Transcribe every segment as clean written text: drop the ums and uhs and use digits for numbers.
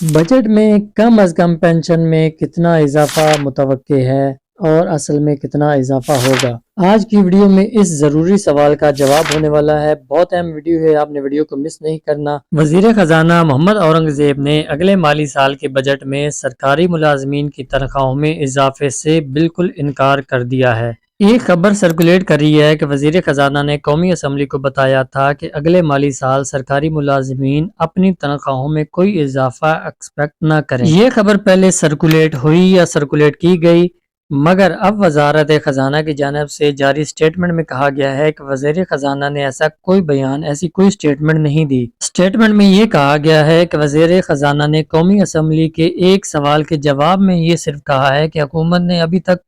Budget میں کم از کم pension میں کتنا اضافہ متوقع ہے اور اصل میں کتنا اضافہ ہوگا؟ آج کی ویڈیو میں اس ضروری سوال کا جواب ہونے والا ہے۔ بہت اہم ویڈیو ہے، آپ نے ویڈیو کو مس نہیں کرنا۔ وزیر خزانہ محمد اورنگزیب نے اگلے مالی سال کے بجٹ میں سرکاری ملازمین کی تنخواہوں میں اضافے سے بالکل انکار کر دیا ہے۔ ایک خبر سرکولیٹ کر رہی ہے کہ وزیر خزانہ نے قومی اسمبلی کو بتایا تھا کہ اگلے مالی سال سرکاری ملازمین اپنی تنخواہوں میں کوئی اضافہ ایکسپیکٹ نہ کریں۔ یہ خبر پہلے سرکولیٹ ہوئی یا سرکولیٹ کی گئی، مگر اب وزارت خزانہ کی جانب سے جاری سٹیٹمنٹ میں کہا گیا ہے کہ وزیر خزانہ نے ایسا کوئی بیان، ایسی کوئی سٹیٹمنٹ نہیں دی۔ سٹیٹمنٹ میں یہ کہا گیا ہے کہ وزیر خزانہ نے قومی اسمبلی کے ایک سوال کے جواب میں یہ صرف کہا ہے کہ حکومت نے ابھی تک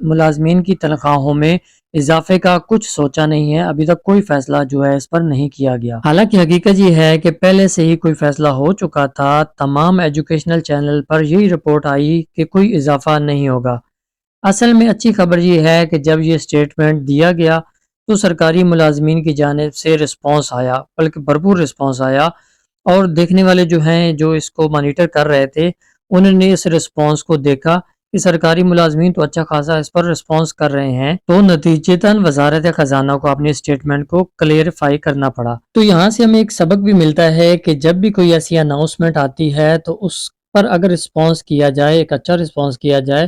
ملازمین کی تنخواہوں میں اضافے کا کچھ سوچا نہیں ہے، ابھی تک کوئی فیصلہ جو ہے اس پر نہیں کیا گیا۔ حالانکہ حقیقت یہ ہے کہ پہلے سے ہی کوئی فیصلہ ہو چکا تھا، تمام ایجوکیشنل چینل پر یہی رپورٹ آئی کہ کوئی اضافہ نہیں ہوگا۔ اصل میں اچھی خبر یہ ہے کہ جب یہ سٹیٹمنٹ دیا گیا تو سرکاری ملازمین کی جانب سے رسپانس آیا، بلکہ بھرپور رسپانس آیا، اور دیکھنے والے جو ہیں، جو اس کو مانیٹر کر رہے تھے، انہوں نے اس رسپانس کو دیکھا کہ سرکاری ملازمین تو اچھا خاصا اس پر رسپانس کر رہے ہیں، تو نتیجتاً وزارت خزانہ کو اپنے سٹیٹمنٹ کو کلیئرفائی کرنا پڑا۔ تو یہاں سے ہمیں ایک سبق بھی ملتا ہے کہ جب بھی کوئی ایسی اناؤنسمنٹ آتی ہے تو اس پر اگر رسپانس کیا جائے، ایک اچھا رسپانس کیا جائے،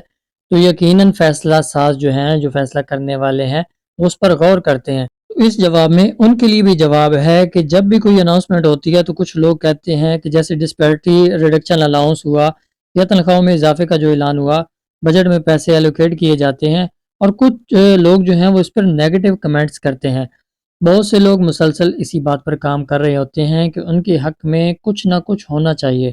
تو یقیناً فیصلہ ساز جو ہیں، جو فیصلہ کرنے والے ہیں، اس پر غور کرتے ہیں۔ اس جواب میں ان کے لیے بھی جواب ہے کہ جب بھی کوئی اناؤنسمنٹ ہوتی ہے تو کچھ لوگ کہتے ہیں کہ جیسے ڈسپیرٹی ریڈکشن الاؤنس ہوا یا تنخواہوں میں اضافے کا جو اعلان ہوا، بجٹ میں پیسے ایلوکیٹ کیے جاتے ہیں، اور کچھ لوگ جو ہیں وہ اس پر نیگیٹو کمنٹس کرتے ہیں۔ بہت سے لوگ مسلسل اسی بات پر کام کر رہے ہوتے ہیں کہ ان کے حق میں کچھ نہ کچھ ہونا چاہیے،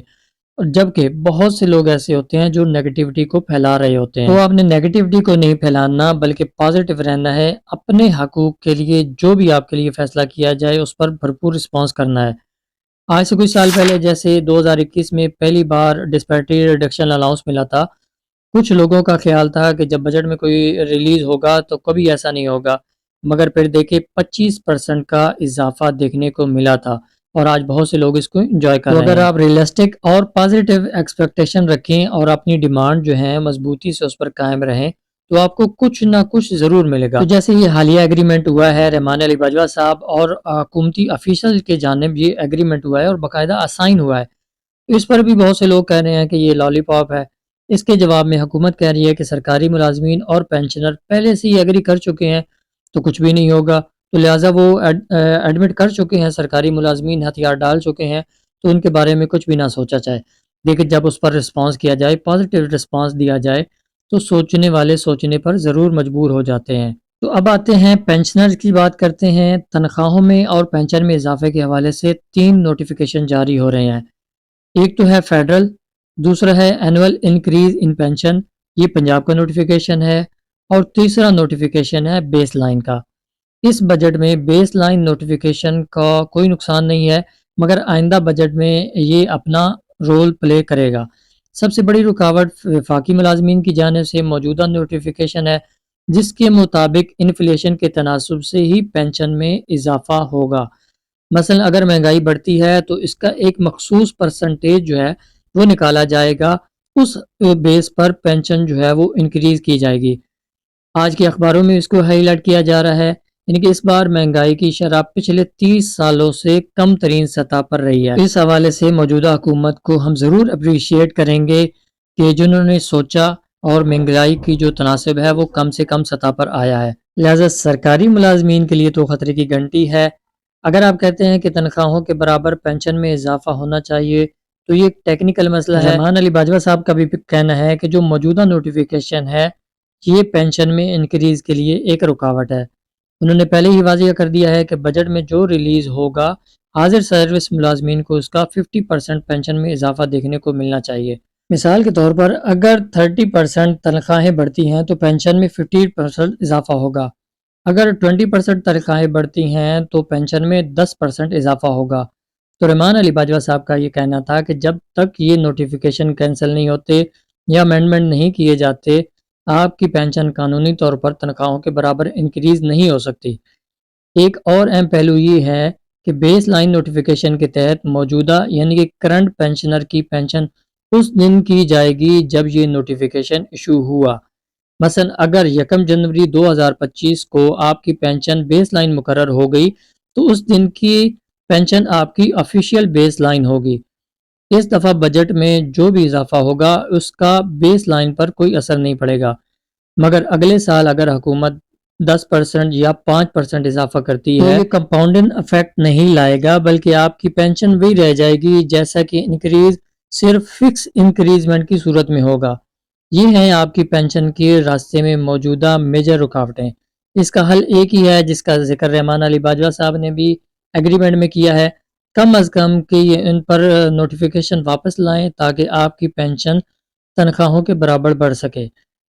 اور جبکہ بہت سے لوگ ایسے ہوتے ہیں جو نیگیٹیوٹی کو پھیلا رہے ہوتے ہیں۔ تو آپ نے نیگیٹیوٹی کو نہیں پھیلانا بلکہ پازیٹیو رہنا ہے، اپنے حقوق کے لیے جو بھی آپ کے لیے فیصلہ کیا جائے اس پر بھرپور رسپانس کرنا ہے۔ آج سے کچھ سال پہلے جیسے 2021 میں پہلی بار ڈسپیرٹی ریڈکشن الاؤنس ملا تھا، کچھ لوگوں کا خیال تھا کہ جب بجٹ میں کوئی ریلیز ہوگا تو کبھی ایسا نہیں ہوگا، مگر پھر دیکھیں 25% کا اضافہ دیکھنے کو ملا تھا، اور آج بہت سے لوگ اس کو انجوائے کر رہے ہیں۔ تو اگر آپ ریئلسٹک اور پازیٹیو ایکسپیکٹیشن رکھیں اور اپنی ڈیمانڈ جو ہیں مضبوطی سے اس پر قائم رہیں تو آپ کو کچھ نہ کچھ ضرور ملے گا۔ تو جیسے یہ حالیہ ایگریمنٹ ہوا ہے رحمان علی باجوہ صاحب اور حکومتی افیشل کے جانب، یہ ایگریمنٹ ہوا ہے اور باقاعدہ اسائن ہوا ہے، اس پر بھی بہت سے لوگ کہہ رہے ہیں کہ یہ لالی پاپ ہے۔ اس کے جواب میں حکومت کہہ رہی ہے کہ سرکاری ملازمین اور پینشنر پہلے سے ہی ایگری کر چکے ہیں تو کچھ بھی نہیں ہوگا، تو لہٰذا وہ ایڈمٹ کر چکے ہیں، سرکاری ملازمین ہتھیار ڈال چکے ہیں، تو ان کے بارے میں کچھ بھی نہ سوچا جائے۔ لیکن جب اس پر رسپانس کیا جائے، پازیٹیو رسپانس دیا جائے، تو سوچنے والے سوچنے پر ضرور مجبور ہو جاتے ہیں۔ تو اب آتے ہیں پینشنر کی بات کرتے ہیں۔ تنخواہوں میں اور پینشن میں اضافے کے حوالے سے 3 نوٹیفیکیشن جاری ہو رہے ہیں۔ ایک تو ہے فیڈرل، دوسرا ہے اینول انکریز ان پینشن، یہ پنجاب کا نوٹیفیکیشن ہے، اور تیسرا نوٹیفیکیشن ہے بیس لائن کا۔ اس بجٹ میں بیس لائن نوٹیفیکیشن کا کوئی نقصان نہیں ہے، مگر آئندہ بجٹ میں یہ اپنا رول پلے کرے گا۔ سب سے بڑی رکاوٹ وفاقی ملازمین کی جانب سے موجودہ نوٹیفیکیشن ہے، جس کے مطابق انفلیشن کے تناسب سے ہی پینشن میں اضافہ ہوگا۔ مثلا اگر مہنگائی بڑھتی ہے تو اس کا ایک مخصوص پرسنٹیج جو ہے وہ نکالا جائے گا، اس بیس پر پینشن جو ہے وہ انکریز کی جائے گی۔ آج کے اخباروں میں اس کو ہائی لائٹ کیا جا رہا ہے، یعنی کہ اس بار مہنگائی کی شرح پچھلے 30 سالوں سے کم ترین سطح پر رہی ہے۔ اس حوالے سے موجودہ حکومت کو ہم ضرور اپریشیٹ کریں گے کہ جنہوں نے سوچا اور مہنگائی کی جو تناسب ہے وہ کم سے کم سطح پر آیا ہے۔ لہذا سرکاری ملازمین کے لیے تو خطرے کی گھنٹی ہے۔ اگر آپ کہتے ہیں کہ تنخواہوں کے برابر پینشن میں اضافہ ہونا چاہیے تو یہ ٹیکنیکل مسئلہ ہے۔ رحمان علی باجوہ صاحب کا بھی کہنا ہے کہ جو موجودہ نوٹیفیکیشن ہے یہ پینشن میں انکریز کے لیے ایک رکاوٹ ہے۔ انہوں نے پہلے ہی واضح کر دیا ہے کہ بجٹ میں جو ریلیز ہوگا حاضر سروس ملازمین کو اس کا 50% پینشن میں اضافہ دیکھنے کو ملنا چاہیے۔ مثال کے طور پر اگر 30% تنخواہیں بڑھتی ہیں تو پینشن میں 50% اضافہ ہوگا، اگر 20% تنخواہیں بڑھتی ہیں تو پینشن میں 10% اضافہ ہوگا۔ تو رحمان علی باجوہ صاحب کا یہ کہنا تھا کہ جب تک یہ نوٹیفیکیشن کینسل نہیں ہوتے یا امینڈمنٹ نہیں کیے جاتے، آپ کی پینشن قانونی طور پر تنخواہوں کے برابر انکریز نہیں ہو سکتی۔ ایک اور اہم پہلو یہ ہے کہ بیس لائن نوٹیفیکیشن کے تحت موجودہ یعنی کہ کرنٹ پینشنر کی پینشن اس دن کی جائے گی جب یہ نوٹیفیکیشن ایشو ہوا۔ مثلا اگر 1 جنوری 2025 کو آپ کی پینشن بیس لائن مقرر ہو گئی تو اس دن کی پینشن آپ کی آفیشیل بیس لائن ہوگی۔ اس دفعہ بجٹ میں جو بھی اضافہ ہوگا اس کا بیس لائن پر کوئی اثر نہیں پڑے گا، مگر اگلے سال اگر حکومت 10% یا 5% اضافہ کرتی ہے تو یہ کمپاؤنڈنگ افیکٹ نہیں لائے گا، بلکہ آپ کی پینشن وہی رہ جائے گی جیسا کہ انکریز صرف فکس انکریزمنٹ کی صورت میں ہوگا۔ یہ ہیں آپ کی پینشن کے راستے میں موجودہ میجر رکاوٹیں۔ اس کا حل ایک ہی ہے جس کا ذکر رحمان علی باجوہ صاحب نے بھی ایگریمنٹ میں کیا ہے، کم از کم کہ یہ ان پر نوٹیفیکیشن واپس لائیں تاکہ آپ کی پینشن تنخواہوں کے برابر بڑھ سکے۔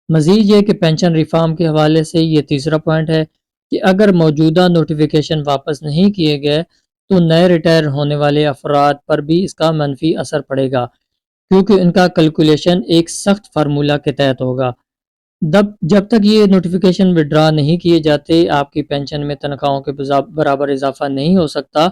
مزید یہ کہ پینشن ریفارم کے حوالے سے یہ تیسرا پوائنٹ ہے کہ اگر موجودہ نوٹیفیکیشن واپس نہیں کیے گئے تو نئے ریٹائر ہونے والے افراد پر بھی اس کا منفی اثر پڑے گا، کیونکہ ان کا کیلکولیشن ایک سخت فارمولہ کے تحت ہوگا۔ جب تک یہ نوٹیفیکیشن وڈرا نہیں کیے جاتے آپ کی پینشن میں تنخواہوں کے برابر اضافہ نہیں ہو سکتا،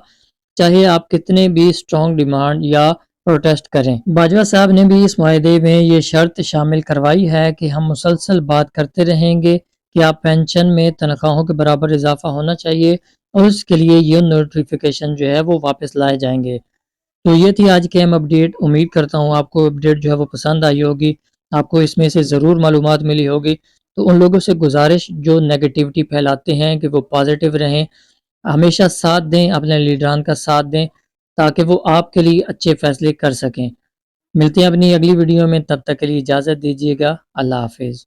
چاہے آپ کتنے بھی اسٹرانگ ڈیمانڈ یا پروٹیسٹ کریں۔ باجوہ صاحب نے بھی اس معاہدے میں یہ شرط شامل کروائی ہے کہ ہم مسلسل بات کرتے رہیں گے کہ آپ پینشن میں تنخواہوں کے برابر اضافہ ہونا چاہیے اور اس کے لیے یہ نوٹیفیکیشن جو ہے وہ واپس لائے جائیں گے۔ تو یہ تھی آج کی اہم اپڈیٹ۔ امید کرتا ہوں آپ کو اپڈیٹ جو ہے وہ پسند آئی ہوگی، آپ کو اس میں سے ضرور معلومات ملی ہوگی۔ تو ان لوگوں سے گزارش جو نیگیٹیوٹی پھیلاتے ہیں کہ وہ پازیٹیو رہیں، ہمیشہ ساتھ دیں، اپنے لیڈران کا ساتھ دیں تاکہ وہ آپ کے لیے اچھے فیصلے کر سکیں۔ ملتے ہیں اپنی اگلی ویڈیو میں، تب تک کے لیے اجازت دیجیے گا۔ اللہ حافظ۔